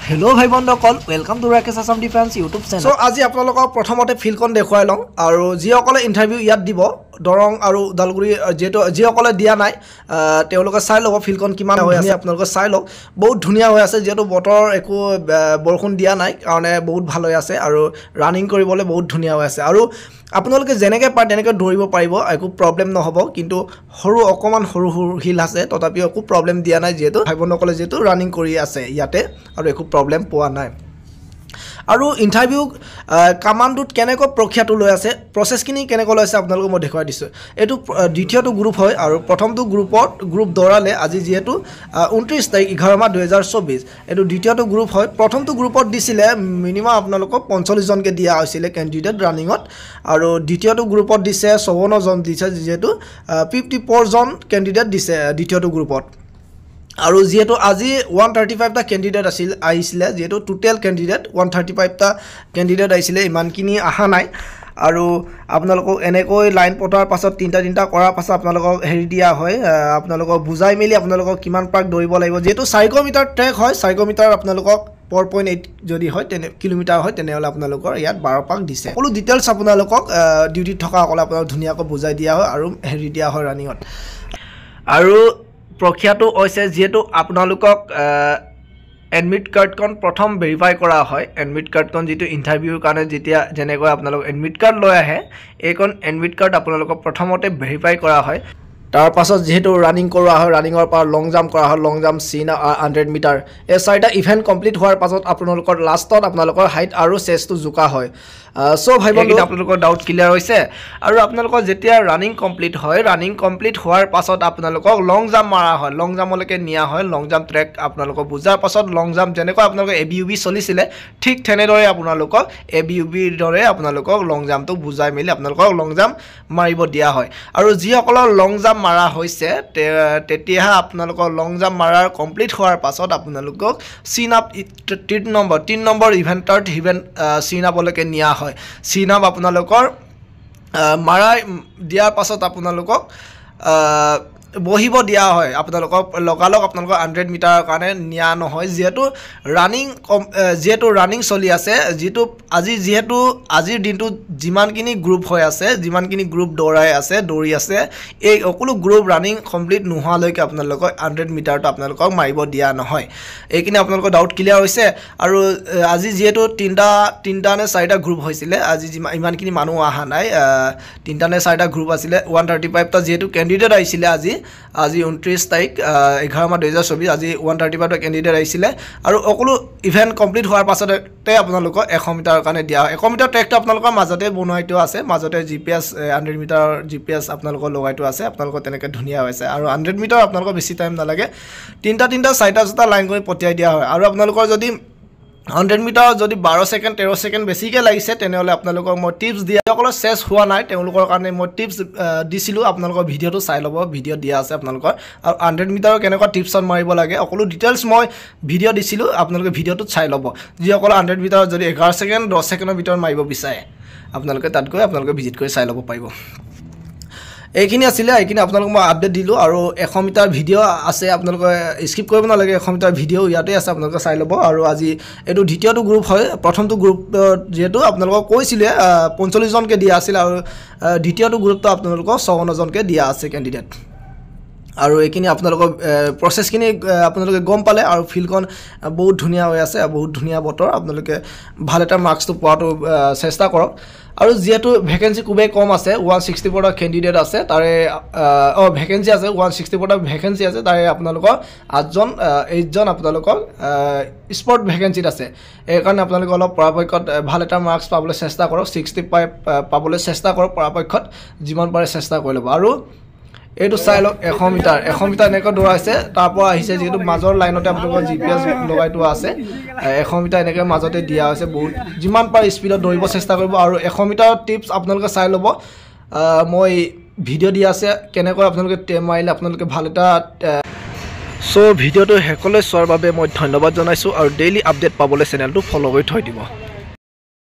Hello भाई बंधुসকল welcome to Rakesh Assam defence YouTube channel. So आज आपलोगों प्रथमते फिल्डखन देखुवाई लওঁ और जिসকলে इंटरव्यू ইয়াত দিব দৰং আৰু উদালগুৰি যেটো যিসকলে দিয়া নাই তেওঁলোকে চাই লব ফিল্ডখন কিমান হৈ আছে আপোনালোকে চাই লওক বহুত ধুনিয়া হৈ আছে যেটো বতৰ একো বৰষুণ দিয়া নাই কাৰণে বহুত ভাল হৈ আছে আৰু ৰানিং কৰিবলৈ বহুত ধুনিয়া হৈ আছে আৰু আপোনালোকে যেনেকৈ পায় তেনেকৈ দৌৰিব পাৰিব একো প্ৰবলেম নহব কিন্তু হৰু অকমান হৰু হিল আছে তথাপি একো প্ৰবলেম দিয়া নাই যেটো ভাই বন্ধুসকলে যেটো ৰানিং কৰি আছে ইয়াতে আৰু একো প্ৰবলেম পোৱা নাই আৰু ইন্টাৰভিউ কমান্ডত কেনেকৈ প্ৰক্ৰিয়াটো লৈ আছে প্ৰসেসখিনি কেনেকৈ লৈছে আপোনালোকক মই দেখুৱাই দিছো এটো দ্বিতীয়টো গ্ৰুপ হয় আৰু প্ৰথমটো গ্ৰুপ দৌৰালে আজি যেহেতু 29 তাৰিখ 11 মাহ 2024 এটো দ্বিতীয়টো গ্ৰুপ হয় প্ৰথমটো গ্ৰুপত দিছিলে মিনিমাম আপোনালোকক 45 জনকে দিয়া হৈছিল ক্যান্ডিডেট ৰানিংত আৰু দ্বিতীয়টো গ্ৰুপত দিছে 54 জন দিছে যেহেতু 54 জন ক্যান্ডিডেট দিছে দ্বিতীয়টো গ্ৰুপত আৰু যেহেতু আজি 135 টা ক্যান্ডিডেট আইছিলে যেহেতু টোটাল ক্যান্ডিডেট 135 টা ক্যান্ডিডেট আইছিলে ইমানখিনি আহা নাই আৰু আপোনালোকক এনেকৈ লাইন পটাৰ পাছত তিনটা কৰাৰ পাছত আপোনালোকক হেৰি দিয়া হয় আপোনালোকক বুজাই মেলি আপোনালোকক কিমান পাক দৌৰিব লাগিব যেহেতু 4 মিটাৰ ট্ৰেক হয় 4 মিটাৰ আপোনালোকক 4.8 যদি হয় তেনে কিলোমিটাৰ হয় তেনেহলে আপোনালোকৰ ইয়াত 12 পাক দিছে সকলো ডিটেইলছ আপোনালোকক ডিউটি থকা অকল আপোনালোক ধুনিয়াকৈ বুজাই দিয়া হয় আৰু হেৰি দিয়া হয় ৰানিংত আৰু প্ৰক্ৰিয়াটো হৈছে যেটো আপোনালোকক এডমিট কাৰ্ডখন প্ৰথম ভেৰিফাই কৰা হয় এডমিট কাৰ্ডখন যেটো ইন্টাৰভিউৰ কাৰণে যেতিয়া জেনেকৈ আপোনালোক এডমিট কাৰ্ড লৈ আহে এইখন এডমিট কাৰ্ড আপোনালোকক প্ৰথমতে ভেৰিফাই কৰা হয় তাৰ পাছত যেহেতু ৰানিং কৰা হয় ৰানিংৰ পৰা লং জাম্প কৰা হয় লং জাম্প সিন 100 মিটাৰ এই চাৰিটা ইভেন্ট কমপ্লিট হোৱাৰ পাছত আপোনালোকৰ লাষ্টত আপোনালোকৰ হাইট আৰু চেষ্টটো জুকা হয় সো ভাই বন্ধু আপোনালোকৰ ডাউট ক্লিয়াৰ হৈছে আৰু আপোনালোকৰ যেতিয়া ৰানিং কমপ্লিট হয় ৰানিং কমপ্লিট হোৱাৰ পাছত আপোনালোকক লং জাম্প মাৰা হয় লং জাম্পলৈকে নিয়া হয় লং জাম্প ট্ৰেক আপোনালোকক বুজাৰ পাছত লং জাম্প যেনেকৈ আপোনালোকৰ এবিইউবি চলিছিলে ঠিক তেনেদৰে আপোনালোকক এবিইউবিৰ দৰে আপোনালোকক লং জাম্পটো বুজাই মেলি আপোনালোকক লং জাম্প মাৰিব দিয়া হয় আৰু যিসকলৰ লং জাম্প মাৰা হৈছে তেতিয়া আপোনালোকৰ লং জাম্প মাৰাৰ কমপ্লিট হোৱাৰ পাছত আপোনালোকক সিন আপ 3 নম্বৰ ইভেন্টৰ সিন আপলৈকে নিয়া হয় সিন আপ আপোনালোকৰ মাৰা দিয়াৰ পাছত আপোনালোকক বহিব দিয়া হয় আপোনালোকক লগালক আপোনালোকৰ 100 মিটাৰৰ কাৰণে নিয়া নহয় যেহেতু ৰানিং চলি আছে যেটো যেহেতু আজিৰ দিনটো যিমানখিনি গ্ৰুপ হৈ আছে যিমানখিনি গ্ৰুপ দৌৰি আছে এই সকলো গ্ৰুপ ৰানিং কমপ্লিট নোহোৱালৈকে আপোনালোকক 100 মিটাৰটো আপোনালোকক মাৰিব দিয়া নহয় এইখিনি আপোনালোকৰ ডাউট ক্লিয়াৰ হৈছে আৰু আজি যেহেতু তিনটা নে চাৰিটা গ্ৰুপ হৈছিল আজি ইমানখিনি মানুহ আহা নাই তিনটা নে চাৰিটা গ্ৰুপ আছিল 135 টা যেহেতু ক্যান্ডিডেট আহিছিল আজি 29 তাৰিখ 11 মাহ 2024 আজি 135 টা ক্যান্ডিডেট আহিছিল আৰু সকলো ইভেন্ট কমপ্লিট হোৱাৰ পাছতে আপোনালোকক 100 মিটাৰৰ কাৰণে দিয়া 100 মিটাৰ ট্ৰেকটো আপোনালোকৰ মাজতে বনোৱাইটো আছে মাজতে জিপিএস 100 মিটাৰ জিপিএস আপোনালোকৰ লগাইটো আছে আপোনালোকৰ তেনেকৈ ধুনিয়া হৈছে আৰু 100 মিটাৰ আপোনালোকৰ বেছি টাইম নালাগে তিনটা চাৰিটা লাইন কৰি পঠিয়াই দিয়া হয় আৰু আপোনালোকৰ যদি 100 মিটাৰ যদি 12 সেকেন্ড 13 সেকেন্ড বেছিকৈ লাগিছে তেনেহলে আপোনালোকক মই টিপছ দিয়া সকলো শেষ হোৱা নাই তেওঁলোকৰ কাৰণে মই টিপছ দিছিলো আপোনালোকৰ ভিডিওটো চাই লব ভিডিও দিয়া আছে আপোনালোকৰ আৰু 100 মিটাৰৰ কেনেকুৱা টিপছন মাৰিব লাগে সকলো ডিটেইলছ মই ভিডিও দিছিলো আপোনালোকে ভিডিওটো চাই লব যিসকল 100 মিটাৰ যদি 11 সেকেন্ড 10 সেকেন্ডৰ ভিতৰত মাৰিব বিচাৰে আপোনালোকে তাত গৈ আপোনালোকে ভিজিট কৰি চাই লব পাৰিব এইখিনি আছিল এইখিনি আপোনালোক মই আপডেট দিলো আৰু 100 মিটাৰ ভিডিও আছে আপোনালোক স্কিপ কৰিব নালাগে 100 মিটাৰ ভিডিও ইয়াতে আছে আপোনালোক চাই লব আৰু আজি এটো দ্বিতীয়টো গ্ৰুপ হয় প্ৰথমটো গ্ৰুপ যেটো আপোনালোক কৈছিলে 45 জনকে দিয়া আছিল আৰু দ্বিতীয়টো গ্ৰুপটো আপোনালোক 54 জনকে দিয়া আছে ক্যান্ডিডেট আৰু এইখিনি আপোনালোকৰ প্ৰসেসখিনি আপোনালোকে গম পালে আৰু ফিল্ডখন বহুত ধুনিয়া হৈ আছে বহুত ধুনিয়া বতৰ আপোনালোকে ভাল এটা মাৰ্কসটো পোৱাটো চেষ্টা কৰক আৰু যেহেতু ভ্যাকেন্সি খুবেই কম আছে 164 টা ক্যান্ডিডেট আছে তাৰে ভ্যাকেন্সি আছে 164 টা ভ্যাকেন্সি আছে তাৰে আপোনালোকৰ 8জন আপোনালোকৰ স্পট ভ্যাকেন্সিত আছে এই কাৰণে আপোনালোকে অলপ পৰাপক্ষত ভাল এটা মাৰ্কস পাবলৈ চেষ্টা কৰক 65 পাবলৈ চেষ্টা কৰক পৰাপক্ষত যিমান পাৰে চেষ্টা কৰি লব আৰু এটো চাই লওক 100 মিটাৰ এনেকৈ দৌৰাইছে তাৰ পৰা আহিছে যেটো মাজৰ লাইনতে আপোনালোকৰ জিপিএস লগাইটো আছে 100 মিটাৰ এনেকৈ মাজতে দিয়া হৈছে বহুত যিমান পাৰে স্পিডত দৌৰিব চেষ্টা কৰিব আৰু 100 মিটাৰ টিপছ আপোনালোকে চাই লব মই ভিডিও দিয়া আছে কেনেকৈ আপোনালোকে টেম মাৰিলে আপোনালোকে ভাল এটা সো ভিডিওটো হেকলৈ চোৱাৰ বাবে মই ধন্যবাদ জনাইছো আৰু ডেইলি আপডেট পাবলৈ চেনেলটো ফলো কৰি থৈ দিব